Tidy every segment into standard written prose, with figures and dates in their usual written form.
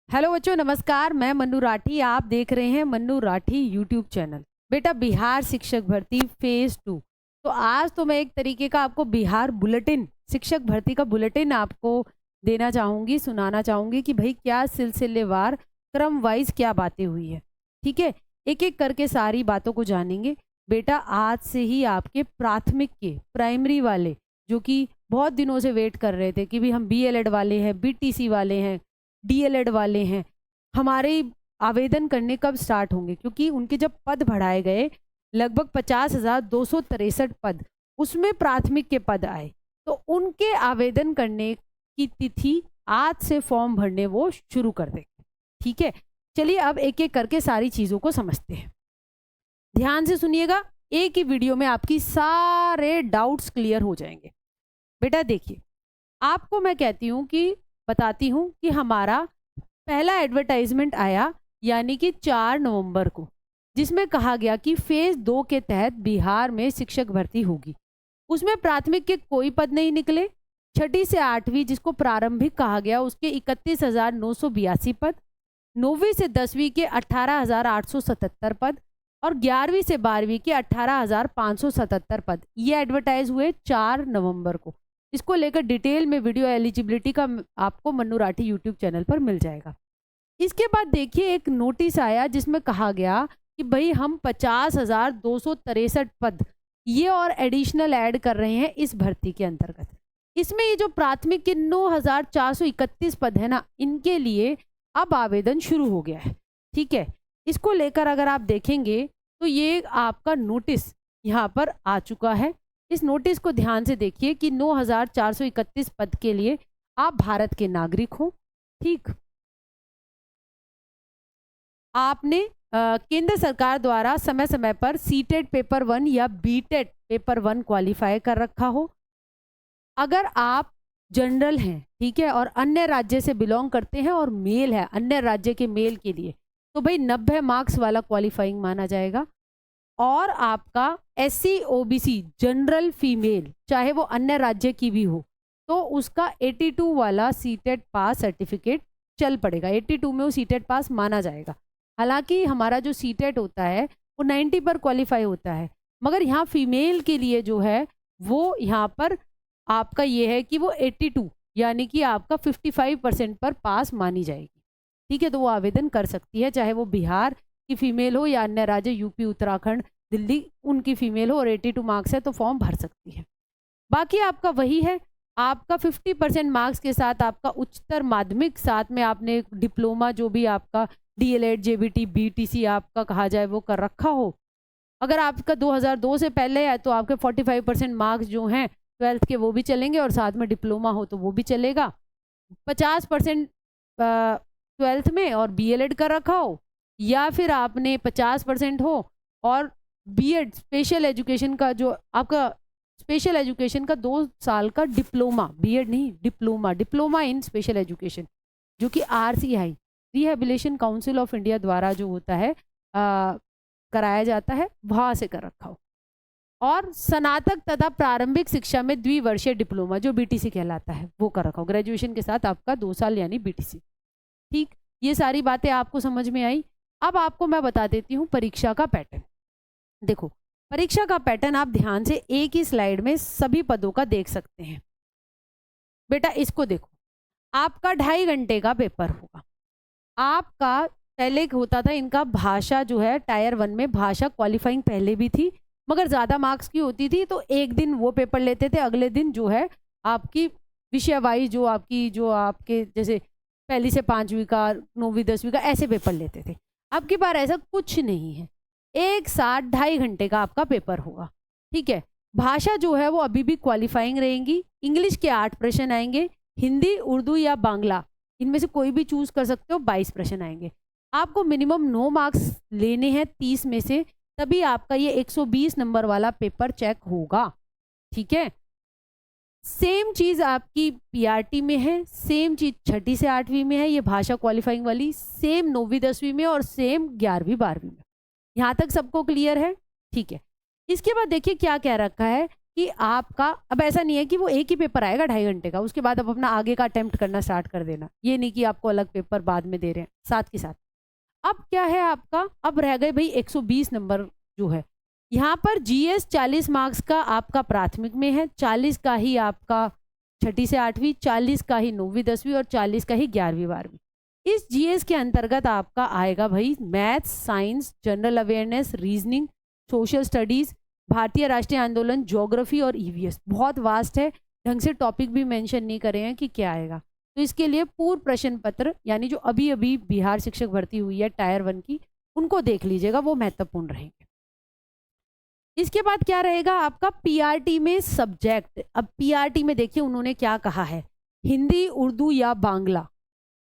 Hello बच्चों, नमस्कार। मैं मन्नू राठी, आप देख रहे हैं मन्नू राठी यूट्यूब चैनल। बेटा, बिहार शिक्षक भर्ती फेज 2। तो आज तो मैं एक तरीके का आपको बिहार बुलेटिन, शिक्षक भर्ती का बुलेटिन आपको देना चाहूँगी, सुनाना चाहूँगी कि भाई क्या सिलसिलेवार क्रम वाइज क्या बातें हुई है। ठीक है, एक एक करके सारी बातों को जानेंगे। बेटा, आज से ही आपके प्राथमिक के प्राइमरी वाले जो कि बहुत दिनों से वेट कर रहे थे कि भी हम BLED वाले हैं, BTC वाले हैं, DLED वाले हैं, हमारे आवेदन करने कब स्टार्ट होंगे, क्योंकि उनके जब पद बढ़ाए गए लगभग 50,263 पद, उसमें प्राथमिक के पद आए, तो उनके आवेदन करने की तिथि आज से फॉर्म भरने वो शुरू कर देंगे। ठीक है, चलिए अब एक एक करके सारी चीज़ों को समझते हैं। ध्यान से सुनिएगा, एक ही वीडियो में आपकी सारे डाउट्स क्लियर हो जाएंगे। बेटा देखिए, आपको मैं कहती हूँ कि बताती हूँ कि हमारा पहला एडवर्टाइजमेंट आया यानी कि 4 नवंबर को, जिसमें कहा गया कि फेज 2 के तहत बिहार में शिक्षक भर्ती होगी। उसमें प्राथमिक के कोई पद नहीं निकले। छठी से 8वीं जिसको प्रारंभिक कहा गया उसके 31,982 पद, 9वीं से 10वीं के 18,877 पद और 11वीं से 12वीं के 18,577 पद, ये एडवर्टाइज हुए 4 नवंबर को। इसको लेकर डिटेल में वीडियो एलिजिबिलिटी का आपको मन्नू राठी यूट्यूब चैनल पर मिल जाएगा। इसके बाद देखिए एक नोटिस आया जिसमें कहा गया कि भाई हम 50,263 पद ये और एडिशनल ऐड कर रहे हैं इस भर्ती के अंतर्गत। इसमें ये जो प्राथमिक के 9,431 पद है ना, इनके लिए अब आवेदन शुरू हो गया है। ठीक है, इसको लेकर अगर आप देखेंगे तो ये आपका नोटिस यहाँ पर आ चुका है। इस नोटिस को ध्यान से देखिए कि 9,431 पद के लिए आप भारत के नागरिक हो। ठीक, आपने केंद्र सरकार द्वारा समय समय पर सीटेट पेपर 1 या बीटेट पेपर 1 क्वालिफाई कर रखा हो। अगर आप जनरल हैं, ठीक है, और अन्य राज्य से बिलोंग करते हैं और मेल है, अन्य राज्य के मेल के लिए तो भाई 90 मार्क्स वाला क्वालिफाइंग माना जाएगा। और आपका SC OBC जनरल फीमेल चाहे वो अन्य राज्य की भी हो तो उसका 82 वाला सीटेट पास सर्टिफिकेट चल पड़ेगा। 82 में वो सीटेट पास माना जाएगा। हालांकि हमारा जो सीटेट होता है वो 90 पर क्वालिफाई होता है, मगर यहाँ फीमेल के लिए जो है वो यहाँ पर आपका ये है कि वो 82 यानी कि आपका 55% पर पास मानी जाएगी। ठीक है, तो वो आवेदन कर सकती है, चाहे वो बिहार की फीमेल हो या अन्य राज्य यूपी, उत्तराखंड, दिल्ली, उनकी फीमेल हो और 82 मार्क्स है तो फॉर्म भर सकती है। बाकी आपका वही है, आपका 50% मार्क्स के साथ आपका उच्चतर माध्यमिक, साथ में आपने डिप्लोमा जो भी आपका DLED, JBT, BTC आपका कहा जाए वो कर रखा हो। अगर आपका 2002 से पहले है तो आपके 45% मार्क्स जो हैं 12th के वो भी चलेंगे और साथ में डिप्लोमा हो तो वो भी चलेगा। 50% 12th में और BLED कर रखा हो, या फिर आपने 50% हो और BEd स्पेशल एजुकेशन का जो आपका स्पेशल एजुकेशन का 2 साल का डिप्लोमा, BEd नहीं डिप्लोमा इन स्पेशल एजुकेशन जो कि RCI rehabilitation council of India द्वारा जो होता है कराया जाता है, वहाँ से कर रखा हो। और स्नातक तथा प्रारंभिक शिक्षा में द्विवर्षीय डिप्लोमा जो BTC कहलाता है वो कर रखा हो। ग्रेजुएशन के साथ आपका 2 साल यानी BTC। ठीक, ये सारी बातें आपको समझ में आई। अब आपको मैं बता देती हूँ परीक्षा का पैटर्न। देखो, परीक्षा का पैटर्न आप ध्यान से एक ही स्लाइड में सभी पदों का देख सकते हैं। बेटा इसको देखो, आपका 2.5 घंटे का पेपर होगा। आपका पहले होता था इनका भाषा जो है टायर 1 में भाषा क्वालिफाइंग पहले भी थी, मगर ज़्यादा मार्क्स की होती थी तो एक दिन वो पेपर लेते थे, अगले दिन जो है आपकी विषय वाइज जो आपके जैसे पहली से 5वीं का, 9वीं 10वीं का ऐसे पेपर लेते थे। अब की बार ऐसा कुछ नहीं है, एक साथ 2.5 घंटे का आपका पेपर होगा। ठीक है, भाषा जो है वो अभी भी क्वालिफाइंग रहेंगी। इंग्लिश के 8 प्रश्न आएंगे, हिंदी, उर्दू या बांग्ला इनमें से कोई भी चूज कर सकते हो, 22 प्रश्न आएंगे। आपको मिनिमम 9 मार्क्स लेने हैं 30 में से, तभी आपका ये 120 नंबर वाला पेपर चेक होगा। ठीक है, सेम चीज आपकी PRT में है, सेम चीज छठी से 8वीं में है, ये भाषा क्वालिफाइंग वाली, सेम 9वीं 10वीं में और सेम 11वीं 12वीं में। यहाँ तक सबको क्लियर है? ठीक है, इसके बाद देखिए क्या कह रखा है कि आपका अब ऐसा नहीं है कि वो एक ही पेपर आएगा 2.5 घंटे का, उसके बाद आप अपना आगे का अटेम्प्ट करना स्टार्ट कर देना, ये नहीं कि आपको अलग पेपर बाद में दे रहे हैं साथ के साथ। अब क्या है आपका, अब रह गए भाई 120 नंबर जो है यहाँ पर जीएस 40 मार्क्स का आपका प्राथमिक में है, 40 का ही आपका छठी से 8वीं, 40 का ही 9वीं 10वीं और 40 का ही 11वीं 12वीं। इस जीएस के अंतर्गत आपका आएगा भाई maths, science, general awareness, reasoning, social studies, भारतीय राष्ट्रीय आंदोलन, ज्योग्राफी और ईवीएस। बहुत वास्ट है, ढंग से टॉपिक भी मेंशन नहीं करे हैं कि क्या आएगा। तो इसके लिए पूर्व प्रश्न पत्र यानी जो अभी अभी बिहार शिक्षक भर्ती हुई है टायर 1 की, उनको देख लीजिएगा, वो महत्वपूर्ण रहेंगे। इसके बाद क्या रहेगा आपका पीआरटी में सब्जेक्ट। अब पीआरटी में देखिए उन्होंने क्या कहा है, हिंदी, उर्दू या बांग्ला,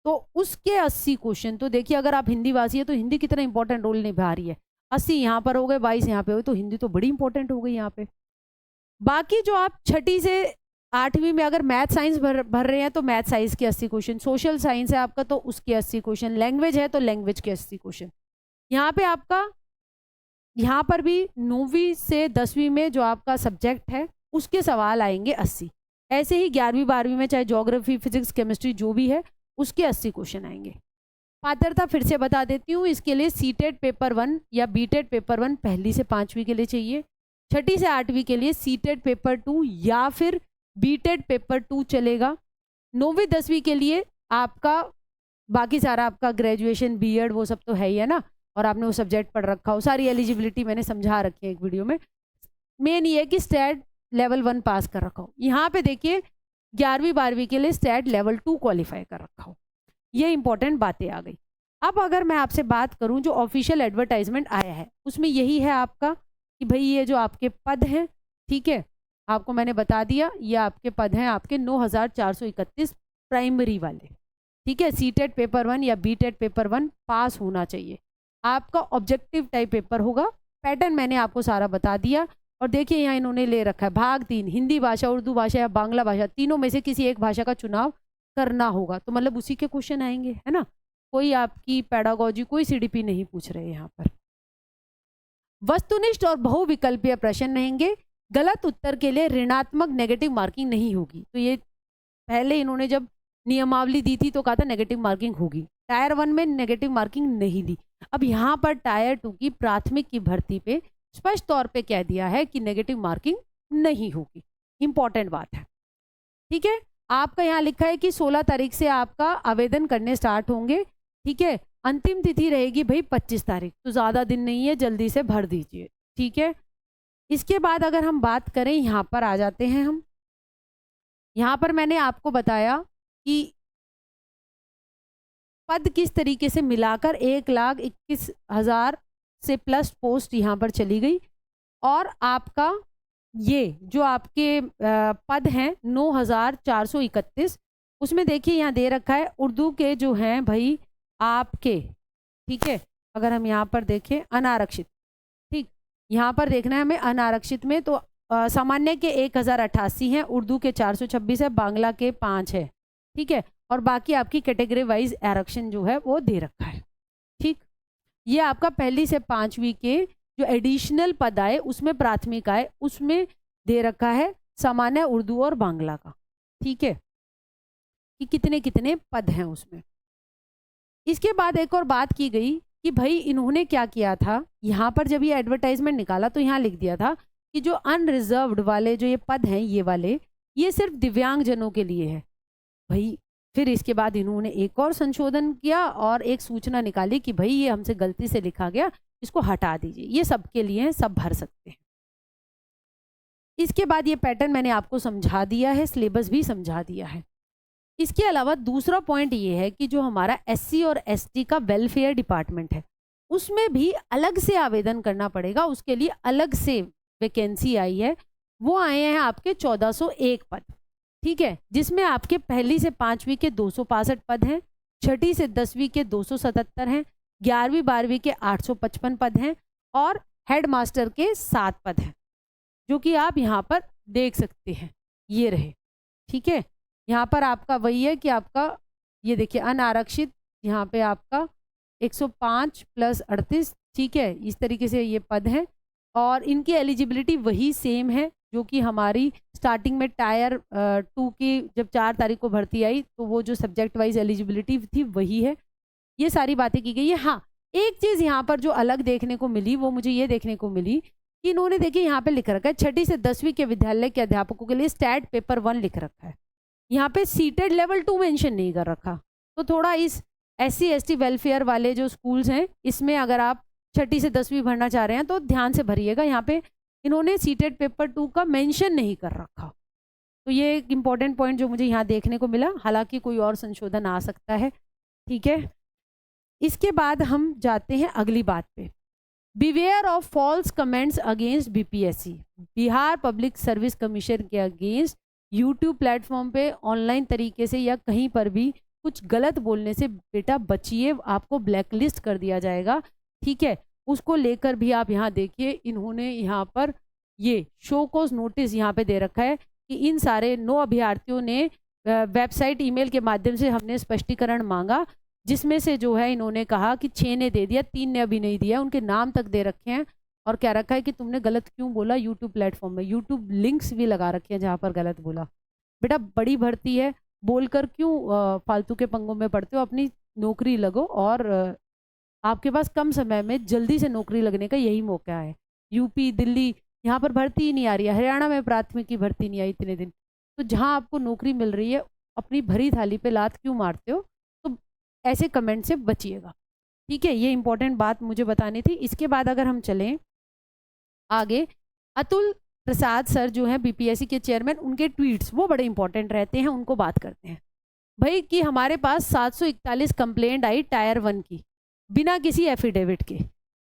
तो उसके 80 क्वेश्चन। तो देखिए अगर आप हिंदी वासी है तो हिंदी कितना इंपॉर्टेंट रोल निभा रही है, 80 यहाँ पर हो गए, 22 यहाँ पे हो गए, तो हिंदी तो बड़ी इंपॉर्टेंट हो गई यहाँ पे। बाकी जो आप छठी से 8वीं में अगर मैथ साइंस भर रहे हैं तो मैथ साइंस के 80 क्वेश्चन, सोशल साइंस है आपका तो उसके 80 क्वेश्चन, लैंग्वेज है तो लैंग्वेज के 80 क्वेश्चन। यहाँ पे आपका यहाँ पर भी 9वीं से 10वीं में जो आपका सब्जेक्ट है उसके सवाल आएंगे 80। ऐसे ही 11वीं 12वीं में चाहे ज्योग्राफी, फिजिक्स, केमिस्ट्री जो भी है उसके 80 क्वेश्चन आएंगे। पात्रता फिर से बता देती हूँ, इसके लिए सीटेट पेपर 1 या बीटेट पेपर 1 पहली से 5वीं के लिए चाहिए, छठी से 8वीं के लिए सीटेट पेपर 2 या फिर बीटेट पेपर 2 चलेगा, 9वीं 10वीं के लिए आपका बाकी सारा आपका ग्रेजुएशन, बीएड वो सब तो है ही है ना, और आपने वो सब्जेक्ट पढ़ रखा हो, सारी एलिजिबिलिटी मैंने समझा रखी है एक वीडियो में। मेन ये है कि स्टैट लेवल 1 पास कर रखा हो। यहाँ पे देखिए 11वीं 12वीं के लिए स्टैट लेवल 2 क्वालिफाई कर रखा हो। ये इंपॉर्टेंट बातें आ गई। अब अगर मैं आपसे बात करूं जो ऑफिशियल एडवर्टाइजमेंट आया है उसमें यही है आपका कि भाई ये जो आपके पद हैं, ठीक है, आपको मैंने बता दिया ये आपके पद हैं आपके 9431 प्राइमरी वाले, ठीक है। सीटेट पेपर 1 या बीटेट पेपर 1 पास होना चाहिए। आपका ऑब्जेक्टिव टाइप पेपर होगा, पैटर्न मैंने आपको सारा बता दिया। और देखिए यहाँ इन्होंने ले रखा है भाग 3, हिंदी भाषा, उर्दू भाषा या बांग्ला भाषा, तीनों में से किसी एक भाषा का चुनाव करना होगा, तो मतलब उसी के क्वेश्चन आएंगे, है ना। कोई आपकी पेडागोजी, कोई सीडीपी नहीं पूछ रहे यहाँ पर। वस्तुनिष्ठ और बहुविकल्पीय प्रश्न रहेंगे, गलत उत्तर के लिए ऋणात्मक नेगेटिव मार्किंग नहीं होगी। तो ये पहले इन्होंने जब नियमावली दी थी तो कहा था नेगेटिव मार्किंग होगी, टायर 1 में नेगेटिव मार्किंग नहीं दी। अब यहाँ पर टायर 2 की प्राथमिक की भर्ती पे स्पष्ट तौर पे कह दिया है कि नेगेटिव मार्किंग नहीं होगी। इंपॉर्टेंट बात है, ठीक है। आपका यहाँ लिखा है कि 16 तारीख से आपका आवेदन करने स्टार्ट होंगे, ठीक है। अंतिम तिथि रहेगी भाई 25 तारीख, तो ज़्यादा दिन नहीं है, जल्दी से भर दीजिए, ठीक है। इसके बाद अगर हम बात करें, यहाँ पर आ जाते हैं हम, यहाँ पर मैंने आपको बताया कि पद किस तरीके से मिलाकर 1,21,000 से प्लस पोस्ट यहाँ पर चली गई। और आपका ये जो आपके पद हैं 9,431, उसमें देखिए यहाँ दे रखा है उर्दू के जो हैं भाई आपके, ठीक है। अगर हम यहाँ पर देखें अनारक्षित, ठीक, यहाँ पर देखना है हमें अनारक्षित में, तो सामान्य के 1,088 हैं, उर्दू के 426 है, बांग्ला के 5 है, ठीक है। और बाकी आपकी कैटेगरी वाइज आरक्षण जो है वो दे रखा है, ठीक। ये आपका पहली से 5वीं के जो एडिशनल पद आए उसमें प्राथमिक आए उसमें दे रखा है सामान्य उर्दू और बांग्ला का, ठीक है, कि कितने कितने पद हैं उसमें। इसके बाद एक और बात की गई कि भाई इन्होंने क्या किया था, यहाँ पर जब ये एडवर्टाइजमेंट निकाला तो यहाँ लिख दिया था कि जो अनरिजर्व्ड वाले जो ये पद हैं ये वाले, ये सिर्फ दिव्यांग जनों के लिए है भाई। फिर इसके बाद इन्होंने एक और संशोधन किया और एक सूचना निकाली कि भाई ये हमसे गलती से लिखा गया, इसको हटा दीजिए, ये सबके लिए है, सब भर सकते हैं। इसके बाद ये पैटर्न मैंने आपको समझा दिया है, सिलेबस भी समझा दिया है। इसके अलावा दूसरा पॉइंट ये है कि जो हमारा SC और ST का वेलफेयर डिपार्टमेंट है उसमें भी अलग से आवेदन करना पड़ेगा, उसके लिए अलग से वैकेंसी आई है। वो आए हैं आपके 1401 पद, ठीक है, जिसमें आपके पहली से 5वीं के 265 पद हैं, छठी से 10वीं के 277 हैं, 11वीं 12वीं के 855 पद हैं और हेड मास्टर के 7 पद हैं, जो कि आप यहाँ पर देख सकते हैं, ये रहे, ठीक है। यहाँ पर आपका वही है कि आपका ये देखिए अनारक्षित, यहाँ पे आपका 105 + 38, ठीक है, इस तरीके से ये पद हैं और इनकी एलिजिबिलिटी वही सेम है जो कि हमारी स्टार्टिंग में टायर 2 की जब 4 तारीख को भर्ती आई तो वो जो सब्जेक्ट वाइज एलिजिबिलिटी थी वही है। ये सारी बातें की गई है। हाँ, एक चीज़ यहाँ पर जो अलग देखने को मिली वो मुझे ये देखने को मिली कि इन्होंने देखिए यहाँ पे लिख रखा है 6ठी से 10वीं के विद्यालय के अध्यापकों के लिए स्टैट पेपर 1 लिख रखा है। यहाँ पे सीटेड लेवल 2 मेंशन नहीं कर रखा। तो थोड़ा इस SC ST वेलफेयर वाले जो स्कूल्स हैं इसमें अगर आप 6ठी से 10वीं भरना चाह रहे हैं तो ध्यान से भरिएगा। यहाँ पे इन्होंने सीटेड पेपर 2 का मेंशन नहीं कर रखा। तो ये एक इम्पॉर्टेंट पॉइंट जो मुझे यहाँ देखने को मिला, हालांकि कोई और संशोधन आ सकता है। ठीक है, इसके बाद हम जाते हैं अगली बात पे। Beware of false comments against BPSC, Bihar public service commission के अगेंस्ट यूट्यूब प्लेटफॉर्म पे ऑनलाइन तरीके से या कहीं पर भी कुछ गलत बोलने से बेटा बचिए, आपको ब्लैकलिस्ट कर दिया जाएगा। ठीक है, उसको लेकर भी आप यहाँ देखिए इन्होंने यहाँ पर ये शो कोज नोटिस यहाँ पे दे रखा है कि इन सारे 9 अभ्यर्थियों ने वेबसाइट ईमेल के माध्यम से हमने स्पष्टीकरण मांगा, जिसमें से जो है इन्होंने कहा कि 6 ने दे दिया, 3 ने अभी नहीं दिया, उनके नाम तक दे रखे हैं और क्या रखा है कि तुमने गलत क्यों बोला यूट्यूब प्लेटफॉर्म में। यूट्यूब लिंक्स भी लगा रखे हैं जहाँ पर गलत बोला। बेटा बड़ी भर्ती है, बोलकर क्यों फालतू के पंगों में पड़ते हो, अपनी नौकरी लगो और आपके पास कम समय में जल्दी से नौकरी लगने का यही मौका है। यूपी दिल्ली यहाँ पर भर्ती ही नहीं आ रही है, हरियाणा में प्राथमिक की भर्ती नहीं आई इतने दिन, तो जहाँ आपको नौकरी मिल रही है अपनी भरी थाली पे लात क्यों मारते हो। तो ऐसे कमेंट से बचिएगा। ठीक है, ये इंपॉर्टेंट बात मुझे बतानी थी। इसके बाद अगर हम चलें आगे, अतुल प्रसाद सर जो हैं BPSC के चेयरमैन, उनके ट्वीट्स वो बड़े इंपॉर्टेंट रहते हैं, उनको बात करते हैं। भाई कि हमारे पास 741 कंप्लेंट आई टायर 1 की बिना किसी एफिडेविट के।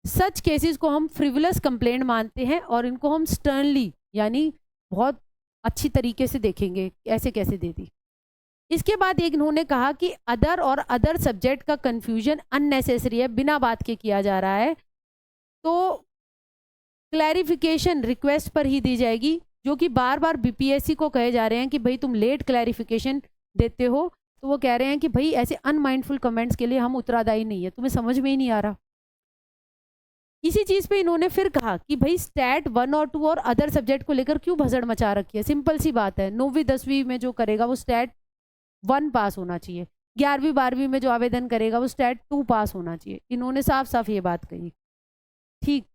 सच केसेस को हम फ्रिवलस कंप्लेंट मानते हैं और इनको हम स्टर्नली यानी बहुत अच्छी तरीके से देखेंगे ऐसे कैसे दे दी। इसके बाद एक इन्होंने कहा कि अदर और अदर सब्जेक्ट का कंफ्यूजन अननेसेसरी है, बिना बात के किया जा रहा है, तो क्लैरिफिकेशन रिक्वेस्ट पर ही दी जाएगी, जो कि बार बार BPSC को कहे जा रहे हैं कि भाई तुम लेट क्लैरिफिकेशन देते हो। तो वो कह रहे हैं कि भाई ऐसे अनमाइंडफुल कमेंट्स के लिए हम उत्तरदायी नहीं है, तुम्हें समझ में ही नहीं आ रहा। इसी चीज पे इन्होंने फिर कहा कि भाई स्टैट 1 और 2 और अदर सब्जेक्ट को लेकर क्यों भसड़ मचा रखी है। सिंपल सी बात है, 9वीं 10वीं में जो करेगा वो स्टैट 1 पास होना चाहिए, 11वीं 12वीं में जो आवेदन करेगा वो स्टैट 2 पास होना चाहिए। इन्होंने साफ साफ ये बात कही। ठीक,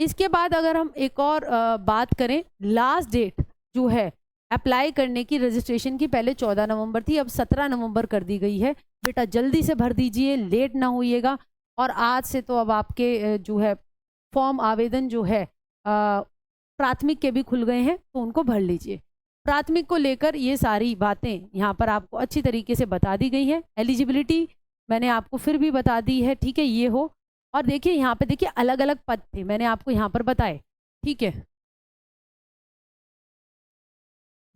इसके बाद अगर हम एक और बात करें, लास्ट डेट जो है अप्लाई करने की रजिस्ट्रेशन की पहले 14 नवंबर थी, अब 17 नवंबर कर दी गई है। बेटा जल्दी से भर दीजिए, लेट ना होइएगा। और आज से तो अब आपके जो है फॉर्म आवेदन जो है प्राथमिक के भी खुल गए हैं, तो उनको भर लीजिए। प्राथमिक को लेकर ये सारी बातें यहाँ पर आपको अच्छी तरीके से बता दी गई हैं। एलिजिबिलिटी मैंने आपको फिर भी बता दी है। ठीक है, ये हो। और देखिए यहाँ पे देखिए अलग अलग पद थे, मैंने आपको यहाँ पर बताए। ठीक है,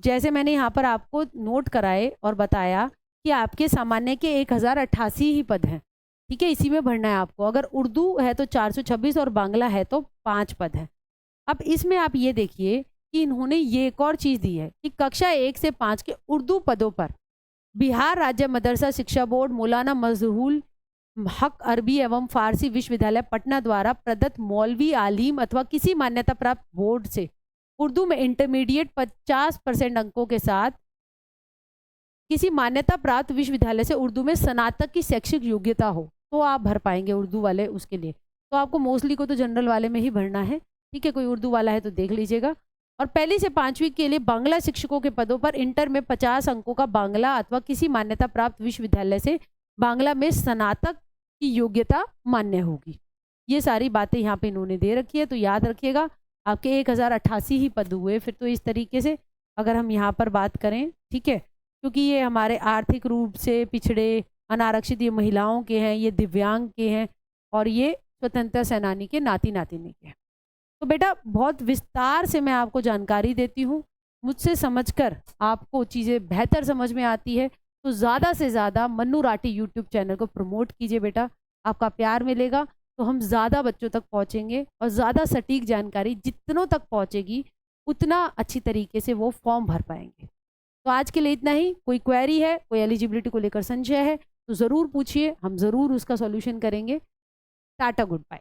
जैसे मैंने यहाँ पर आपको नोट कराए और बताया कि आपके सामान्य के 1088 ही पद हैं। ठीक है, इसी में भरना है आपको। अगर उर्दू है तो 426 और बांग्ला है तो 5 पद हैं। अब इसमें आप ये देखिए कि इन्होंने ये एक और चीज़ दी है कि कक्षा 1 से 5 के उर्दू पदों पर बिहार राज्य मदरसा शिक्षा बोर्ड मौलाना मजहूल हक अरबी एवं फारसी विश्वविद्यालय पटना द्वारा प्रदत्त मौलवी आलिम अथवा किसी मान्यता प्राप्त बोर्ड से उर्दू में इंटरमीडिएट 50% अंकों के साथ किसी मान्यता प्राप्त विश्वविद्यालय से उर्दू में स्नातक की शैक्षिक योग्यता हो तो आप भर पाएंगे उर्दू वाले उसके लिए। तो आपको मोस्टली को तो जनरल वाले में ही भरना है। ठीक है, कोई उर्दू वाला है तो देख लीजिएगा। और पहली से 5वीं के लिए बांग्ला शिक्षकों के पदों पर इंटर में 50 अंकों का बांग्ला अथवा किसी मान्यता प्राप्त विश्वविद्यालय से बांग्ला में स्नातक की योग्यता मान्य होगी। ये सारी बातें यहाँ पे इन्होंने दे रखी है, तो याद रखिएगा आपके 1088 ही पद हुए फिर तो इस तरीके से अगर हम यहाँ पर बात करें। ठीक है, क्योंकि ये हमारे आर्थिक रूप से पिछड़े अनारक्षित ये महिलाओं के हैं, ये दिव्यांग के हैं और ये स्वतंत्रता सेनानी के नाती नातिनी के हैं। तो बेटा बहुत विस्तार से मैं आपको जानकारी देती हूँ, मुझसे समझकर आपको चीज़ें बेहतर समझ में आती है तो ज़्यादा से ज़्यादा मन्नू राठी यूट्यूब चैनल को प्रमोट कीजिए। बेटा आपका प्यार मिलेगा तो हम ज़्यादा बच्चों तक पहुँचेंगे और ज़्यादा सटीक जानकारी जितनों तक पहुँचेगी उतना अच्छी तरीके से वो फॉर्म भर पाएंगे। तो आज के लिए इतना ही। कोई क्वेरी है, कोई एलिजिबिलिटी को लेकर संशय है तो ज़रूर पूछिए, हम ज़रूर उसका सॉल्यूशन करेंगे। Tata, good bye.